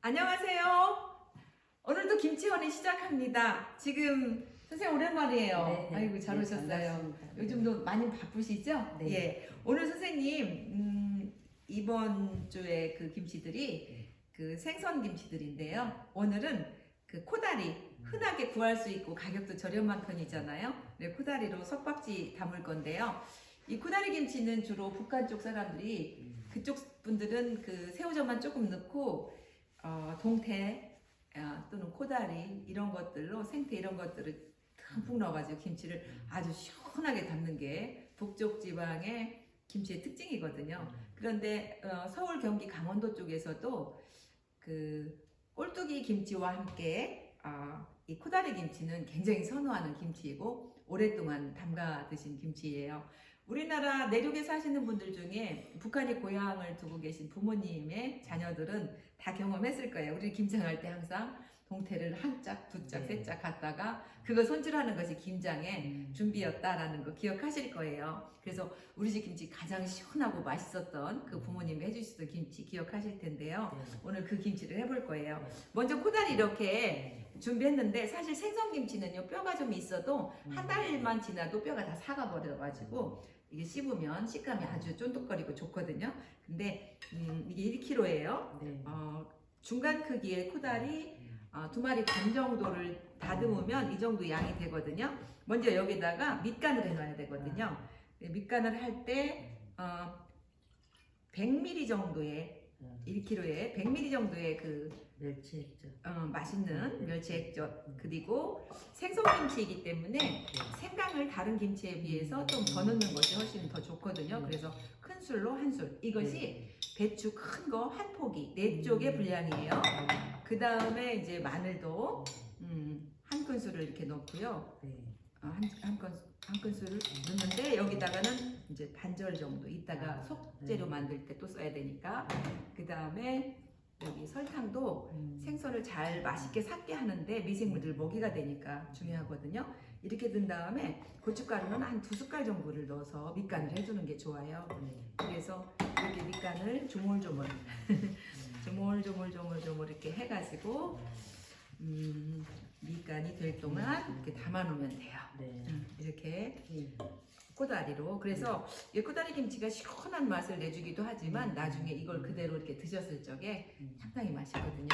안녕하세요. 오늘도 김치원이 시작합니다. 지금 선생님 오랜만이에요. 네, 아이고 잘 네, 오셨어요. 반갑습니다. 요즘도 많이 바쁘시죠? 네. 예. 오늘 선생님 이번 주에 그 김치들이 네. 그 생선 김치들인데요. 오늘은 그 코다리 흔하게 구할 수 있고 가격도 저렴한 편이잖아요. 네, 코다리로 석박지 담을 건데요. 이 코다리 김치는 주로 북한 쪽 사람들이 그쪽 분들은 그 새우젓만 조금 넣고 동태 또는 코다리 이런 것들로 생태 이런 것들을 듬뿍 넣어가지고 김치를 아주 시원하게 담는 게 북쪽 지방의 김치의 특징이거든요. 그런데 서울, 경기, 강원도 쪽에서도 그 꼴뚜기 김치와 함께 이 코다리 김치는 굉장히 선호하는 김치이고 오랫동안 담가 드신 김치예요. 우리나라 내륙에 사시는 분들 중에 북한이 고향을 두고 계신 부모님의 자녀들은 다 경험했을 거예요. 우리 김장할 때 항상 동태를 한 짝, 두 짝, 세 짝 갖다가 그거 손질하는 것이 김장의 준비였다라는 거 기억하실 거예요. 그래서 우리 집 김치 가장 시원하고 맛있었던 그 부모님이 해주시던 김치 기억하실 텐데요. 오늘 그 김치를 해볼 거예요. 먼저 코다리 이렇게 준비했는데 사실 생선김치는요 뼈가 좀 있어도 한 달만 지나도 뼈가 다 사가버려가지고 이게 씹으면 식감이 아주 쫀득거리고 좋거든요. 근데 이게 1kg예요. 중간 크기의 코다리 2마리 반 정도를 다듬으면 이 정도 양이 되거든요. 먼저 여기다가 밑간을 해놔야 되거든요. 밑간을 할 때 100ml 정도의 1kg에 100ml 정도의 그 멸치 액젓. 맛있는 멸치 액젓 그리고 생선김치이기 때문에 생강을 다른 김치에 비해서 좀 더 넣는 것이 훨씬 더 좋거든요. 그래서 큰 술로 한 술. 이것이 배추 큰 거 한 포기 4쪽의 분량이에요. 그 다음에 이제 마늘도 한 큰술을 이렇게 넣고요. 한 큰술을 넣는데 여기다가는 이제 반절 정도 이따가 속재료 만들 때 또 써야 되니까. 그 다음에 여기 설탕도 생선을 잘 맛있게 삭게 하는데 미생물들 먹이가 되니까 중요하거든요. 이렇게 넣은 다음에 고춧가루는 한 2숟갈 정도를 넣어서 밑간을 해주는 게 좋아요. 그래서 이렇게 밑간을 조물조물 조물조물 이렇게 해가지고 밑간이 될 동안 이렇게 담아놓으면 돼요. 이렇게 코다리로. 그래서 이 코다리 김치가 시원한 맛을 내주기도 하지만 나중에 이걸 그대로 이렇게 드셨을 적에 상당히 맛있거든요.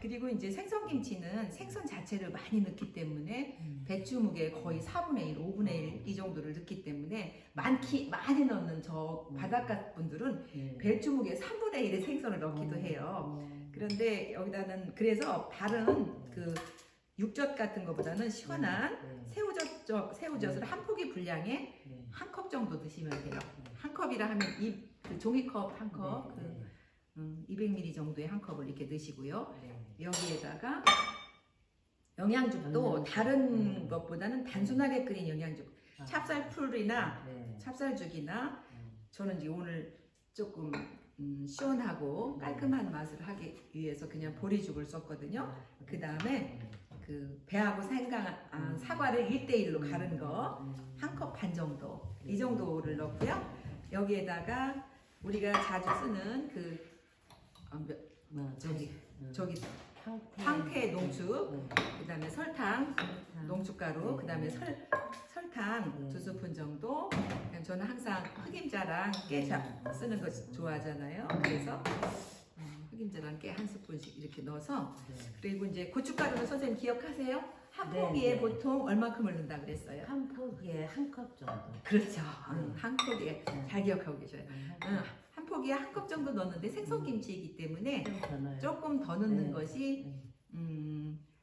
그리고 이제 생선김치는 생선 자체를 많이 넣기 때문에 배추 무게 거의 4분의 1, 5분의 1 이 정도를 넣기 때문에 많이 넣는 저 바닷가 분들은 배추 무게 3분의 1의 생선을 넣기도 해요. 그런데 여기다는 그래서 다른 그 육젓 같은 것보다는 시원한 새우젓을 한 포기 분량에 한 컵 정도 드시면 돼요. 한 컵이라 하면 그 종이컵 한 컵, 200ml 정도의 한 컵을 이렇게 넣으시고요. 여기에다가 영양죽도 다른 것보다는 단순하게 끓인 영양죽, 찹쌀풀이나 찹쌀죽이나 저는 이제 오늘 조금 시원하고 깔끔한 맛을 하기 위해서 그냥 보리죽을 썼거든요. 그 다음에 그 배하고 생강, 사과를 1대1로 갈은 거 한 컵 반 정도 이 정도를 넣고요. 여기에다가 우리가 자주 쓰는 그 저기 황태 농축, 그 다음에 설탕, 농축가루, 그 다음에 설탕 2스푼 정도. 저는 항상 흑임자랑 깨 쓰는 거 좋아하잖아요. 그래서 흑임자랑 깨 한 스푼씩 이렇게 넣어서. 그리고 이제 고춧가루는 선생님 기억하세요? 한 포기에 보통 얼마큼을 넣는다 그랬어요? 한 포기에 한 컵 정도. 그렇죠. 한 포기에 잘 기억하고 계셔요. 한 포기에 한 컵 정도 넣는데 생선김치이기 때문에 조금 더 넣는 것이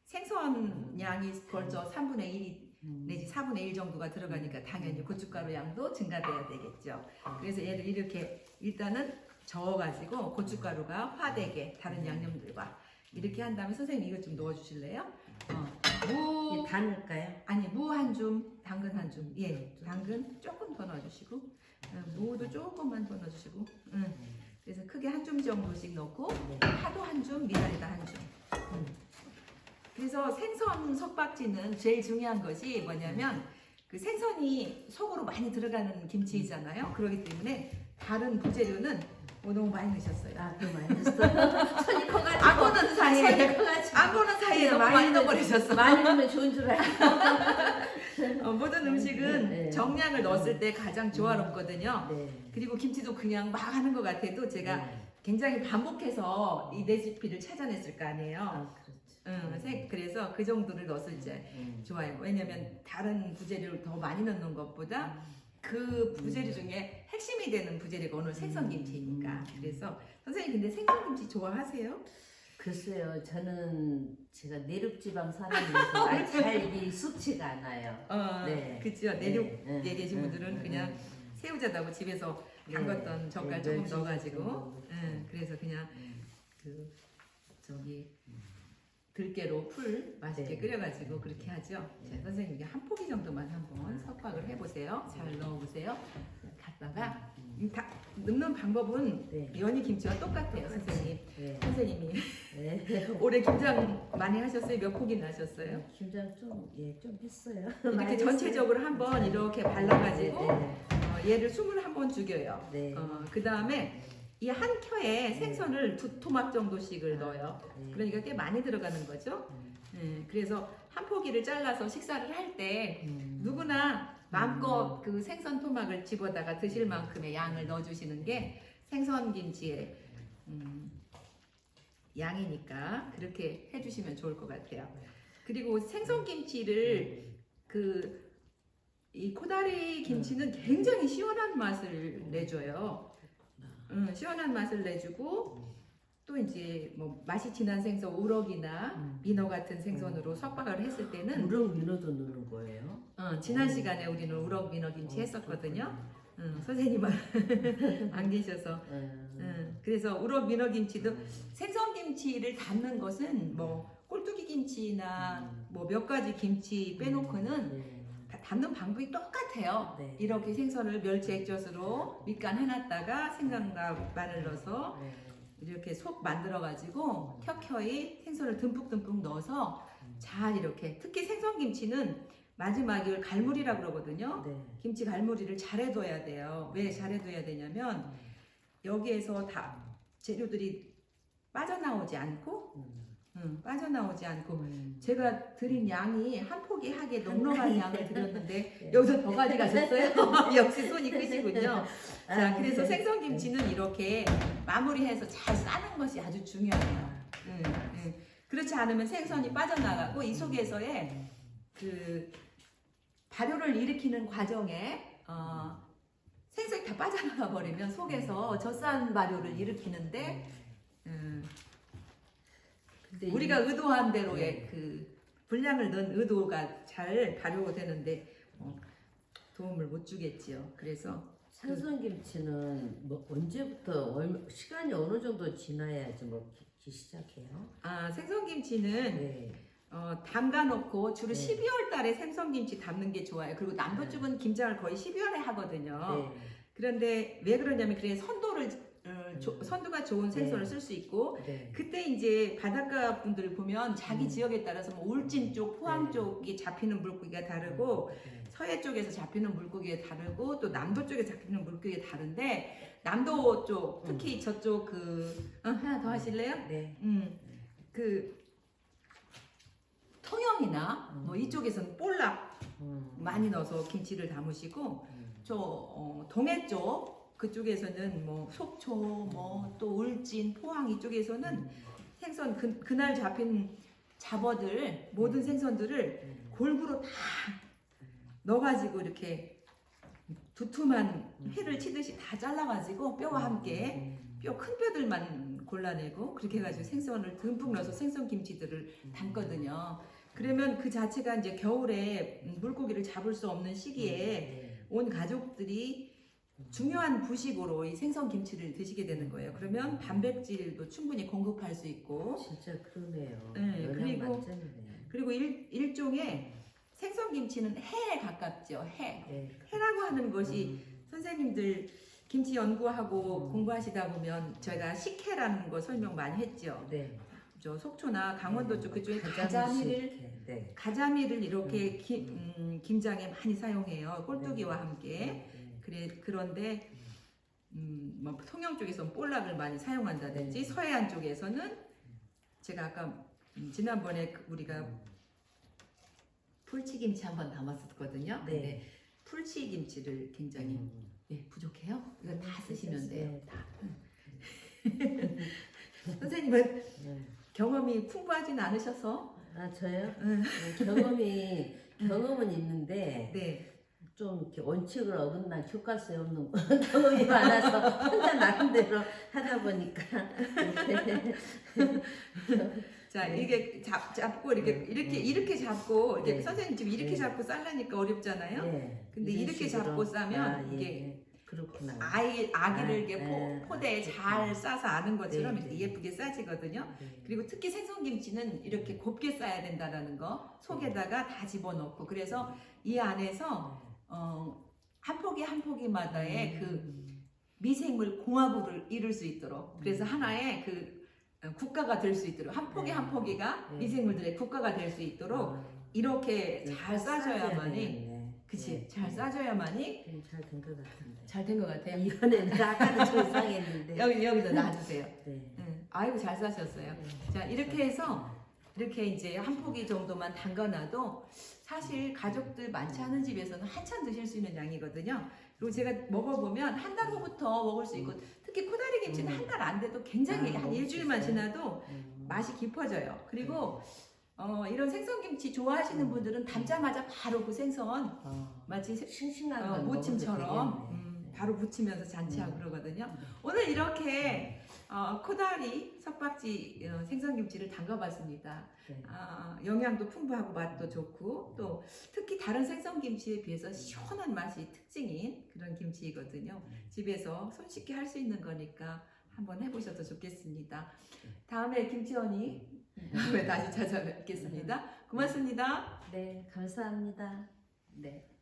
생선 양이 벌써 3분의 1 내지 4분의 1 정도가 들어가니까 당연히 고춧가루 양도 증가돼야 되겠죠. 그래서 얘를 이렇게 일단은 저어가지고 고춧가루가 화되게 다른 양념들과 이렇게 한 다음에 선생님 이거 좀 넣어주실래요? 무 다 넣을까요? 아니 무 한 줌, 당근 한 줌. 당근 조금 더 넣어주시고 무도 조금만 더 넣어주시고 그래서 크게 한 줌 정도씩 넣고 파도 한 줌, 미나리도 한 줌. 그래서 생선 석박지는 제일 중요한 것이 뭐냐면 그 생선이 속으로 많이 들어가는 김치이잖아요. 그렇기 때문에 다른 부재료는 너무 많이 넣으셨어요. 또 많이 넣었어요. 손이 커가지고. 악어는 손이 커가지고 안 보는 사이에 너무 많이 많이 넣- 넣어버리셨어. 많이 넣으면 좋은 줄 알고. 모든 음식은 네. 정량을 넣었을 때 가장 조화롭거든요. 네. 그리고 김치도 그냥 막 하는 것 같아도 제가 네. 굉장히 반복해서 이 레시피를 찾아냈을 거 아니에요. 아, 그렇죠. 그래서 그 정도를 넣었을 때 좋아요. 왜냐면 다른 부재료를 더 많이 넣는 것보다 그 부재료 중에 핵심이 되는 부재료가 오늘 생선김치니까. 그래서 선생님 근데 생선김치 좋아하세요? 글쎄요, 저는 제가 내륙지방 사람이라서 잘 익숙치가 않아요. 네. 그죠. 내륙에 네. 계신 분들은 그냥 새우젓하고 집에서 담갔던 젓갈 조금 멸치 넣어가지고, 정도. 그래서 그냥 그 저기 들깨로 풀 맛있게 네. 끓여가지고 그렇게 하죠. 자, 선생님 이게 한 포기 정도만 한번 석박을 해보세요. 잘 넣어보세요. 갖다가 다 넣는 방법은 네. 연이 김치와 똑같아요, 선생님. 네. 선생님이 네. 올해 김장 많이 하셨어요? 몇 포기나 하셨어요? 김장 좀 했어요. 이렇게 많이 전체적으로 했어요. 한번 이렇게 발라가지고 네. 얘를 21번 죽여요. 네. 그 다음에 이 한 켜에 생선을 2토막 정도씩을 넣어요. 네. 그러니까 꽤 많이 들어가는 거죠. 그래서 한 포기를 잘라서 식사를 할 때 누구나 마음껏 그 생선 토막을 집어다가 드실 만큼의 양을 넣어주시는 게 생선김치의 양이니까 그렇게 해주시면 좋을 것 같아요. 그리고 생선김치를 이 코다리 김치는 굉장히 시원한 맛을 내줘요. 시원한 맛을 내주고 또 이제 뭐 맛이 진한 생선 우럭이나 민어 같은 생선으로 석박을 했을 때는 우럭 민어도 넣는 거예요? 지난 시간에 우리는 우럭 민어 김치 했었거든요. 선생님은 안 계셔서 그래서 우럭 민어 김치도 생선 김치를 담는 것은 뭐 꼴뚜기 김치나 뭐 몇 가지 김치 빼놓고는 다 담는 방법이 똑같아요. 네. 이렇게 생선을 멸치 액젓으로 밑간 해놨다가 생강과 마늘 넣어서 이렇게 속 만들어 가지고 켜켜이 생선을 듬뿍듬뿍 넣어서 잘 이렇게 특히 생선김치는 마지막에 갈무리라고 그러거든요. 네. 김치 갈무리를 잘 해둬야 돼요. 왜 잘 해둬야 되냐면 여기에서 다 재료들이 빠져나오지 않고 제가 드린 양이 한 포기 하게 넉넉한 양을 드렸는데 여기서 더 가져가셨어요? 역시 손이 크시군요. 자, 그래서 생선김치는 이렇게 마무리해서 잘 싸는 것이 아주 중요해요. 그렇지 않으면 생선이 빠져나가고 이 속에서의 그 발효를 일으키는 과정에 생선이 다 빠져나가 버리면 속에서 젖산 발효를 일으키는데 근데 우리가 의도한 대로의 그 분량을 넣은 의도가 잘 발효되는데 도움을 못 주겠지요. 그래서 생선김치는 뭐 언제부터 시간이 어느 정도 지나야지 먹기 시작해요? 생선김치는 네. 담가놓고 주로 네. 12월 달에 생선김치 담는 게 좋아요. 그리고 남부 쪽은 김장을 거의 12월에 하거든요. 네. 그런데 왜 그러냐면 그래 선도가 좋은 생선을 네. 쓸 수 있고 네. 그때 이제 바닷가 분들 보면 자기 지역에 따라서 뭐 울진 쪽, 포항 네. 쪽이 잡히는 물고기가 다르고 네. 서해 쪽에서 잡히는 물고기가 다르고 또 남도 쪽에 잡히는 물고기가 다른데 남도 쪽 특히 저쪽 하나 더 하실래요? 네. 그 통영이나 뭐 이쪽에서는 볼락 많이 넣어서 김치를 담으시고 저 동해 쪽 그쪽에서는 뭐 속초 뭐 또 울진 포항 이쪽에서는 생선 그날 잡힌 잡어들 모든 생선들을 골고루 다 넣어가지고 이렇게 두툼한 회를 치듯이 다 잘라가지고 뼈와 함께 뼈 큰 뼈들만 골라내고 그렇게 해가지고 생선을 듬뿍 넣어서 생선 김치들을 담거든요. 그러면 그 자체가 이제 겨울에 물고기를 잡을 수 없는 시기에 온 가족들이 중요한 부식으로 이 생선 김치를 드시게 되는 거예요. 그러면 단백질도 충분히 공급할 수 있고 진짜 그러네요. 네, 영양 만점이네요. 그리고 일종의 생선 김치는 해에 가깝죠. 해. 네. 해라고 하는 것이 선생님들 김치 연구하고 공부하시다 보면 저희가 식혜라는 거 설명 많이 했죠. 네. 저 속초나 강원도 쪽 그쪽에 네. 가자미를 이렇게 김장에 많이 사용해요. 꼴뚜기와 함께. 그런데 뭐 통영 쪽에서는 볼락을 많이 사용한다든지 서해안 쪽에서는 제가 아까 지난번에 우리가 풀치김치 한번 담았었거든요. 네. 근데 풀치김치를 굉장히 부족해요. 이거 다 쓰시면 돼요. 네, 다. 선생님은 네. 경험이 풍부하진 않으셔서 아 저요? 경험은 있는데 네. 좀 이렇게 원칙을 어긋난 교과서에 없는 경험이 많아서 혼자 나름대로 하다 보니까 자 네. 이게 잡고 이렇게 잡고 이렇게 네. 선생님 지금 이렇게 네. 잡고 싸려니까 어렵잖아요. 네. 근데 이런 이렇게 식으로. 잡고 싸면 아, 예, 이게 예. 그렇구나. 아기를 이렇게 네. 포대에 잘 싸서 아는 것처럼 네, 이렇게 네. 예쁘게 싸지거든요. 네. 그리고 특히 생선김치는 이렇게 곱게 싸야 된다라는 거 속에다가 다 집어넣고 그래서 이 안에서 한 포기 한 포기마다의 그 미생물 공화국을 이룰 수 있도록 그래서 하나의 그 국가가 될 수 있도록 한 포기 네. 한 포기가 네. 미생물들의 국가가 될 수 있도록 이렇게 잘 싸줘야만이 그치 잘 싸줘야만이 잘 된 것 같은데. 잘 된 것 같아요. 이번에는 아까는 좀 이상했는데. 여기서 놔주세요. 네. 아이고 잘 싸셨어요. 자 이렇게 해서 이렇게 이제 한 포기 정도만 담가놔도 사실 가족들 많지 않은 집에서는 한참 드실 수 있는 양이거든요. 그리고 제가 먹어보면 한 달 후부터 먹을 수 있고 특히 코다리 김치는 한 달 안 돼도 굉장히 한 먹을 수 일주일만 있어요? 지나도 맛이 깊어져요. 그리고 이런 생선김치 좋아하시는 분들은 담자마자 바로 그 생선 마치 싱싱한 건 무침처럼 먹어도 되겠네. 바로 부치면서 잔치하고 그러거든요. 오늘 이렇게 코다리 석박지 생선김치를 담가봤습니다. 네. 영양도 풍부하고 맛도 좋고 또 특히 다른 생선김치에 비해서 시원한 맛이 특징인 그런 김치이거든요. 집에서 손쉽게 할 수 있는 거니까 한번 해보셔도 좋겠습니다. 다음에 김치원이 다시 찾아뵙겠습니다. 고맙습니다. 네, 감사합니다. 네.